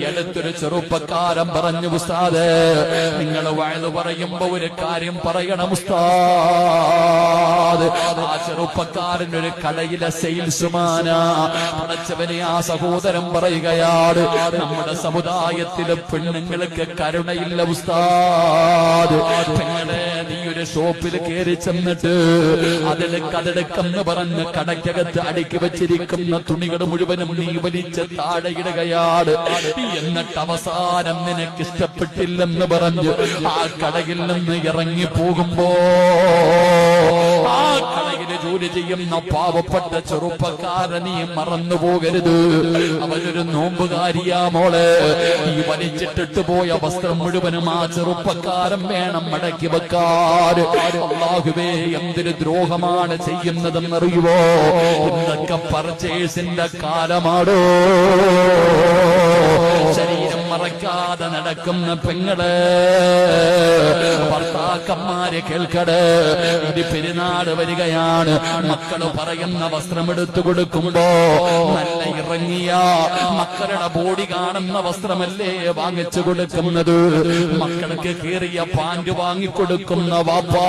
അടുത്തൊരു ചെറുപ്പക്കാരൻ പറഞ്ഞു, ഉസ്താദ് നിങ്ങൾ വഅദ് പറയുമ്പോ ഒരു കാര്യം പറയണം ഉസ്താദ്. ആ ചെറുപ്പക്കാരൻ ഒരു കടയിലെ സെയിൽസ്മാനാ. പടച്ചവനെ, ആ സഹോദരൻ പറയുകയാണ്, നമ്മുടെ സമുദായത്തിലെ പെണ്ണുങ്ങൾക്ക് കരുണയില്ല ഉസ്താദ്. പെങ്ങളെ, നീ ഒരു ഷോപ്പിൽ കയറി ചെന്നിട്ട് അതിലെന്ന് പറഞ്ഞ് കടയ്ക്കകത്ത് അടുക്കി വെച്ചിരിക്കുന്ന തുണികൾ മുഴുവനും നീ വലിച്ച് താഴെയിടുകയാണ്. എന്നിട്ട് അവസാനം നിനക്ക് ഇഷ്ടപ്പെട്ടില്ലെന്ന് പറഞ്ഞ് ആ കടയിൽ നിന്ന് ഇറങ്ങി പോകുമ്പോ ആ കടയില് ജോലി ചെയ്യുന്ന പാവപ്പെട്ട ചെറുപ്പക്കാരൻ നീ മറന്നു പോകരുത്. അവനൊരു നോമ്പുകാരിയാ മോളെ. ഈ വലിച്ചിട്ടിട്ട് പോയ വസ്ത്രം മുഴുവനും ആ ചെറുപ്പക്കാരൻ വേണം മടക്കി വെക്കാൻ. അല്ലാഹുവേ, എന്തൊരു ദ്രോഹമാണ് ചെയ്യുന്നതെന്നറിയുവോ? ഇന്നൊക്കെ പർച്ചേസിന്റെ കാലമാടോ. ശരീരം മറക്കാതെ നടക്കുന്ന പെങ്ങളെ, ഭർത്താക്കന്മാരെ കേൾക്കടേ. ഇത് പെരുന്നാൾ വരികയാണ്. മക്കള് പറയുന്ന വസ്ത്രം എടുത്തു കൊടുക്കുമ്പോ നല്ല ഇറങ്ങിയ മക്കളുടെ ബോഡി കാണുന്ന വസ്ത്രമല്ലേ വാങ്ങിച്ചു കൊടുക്കുന്നത്. മക്കൾക്ക് കീറിയ പാന്റ് വാങ്ങിക്കൊടുക്കുന്ന വാപ്പാ,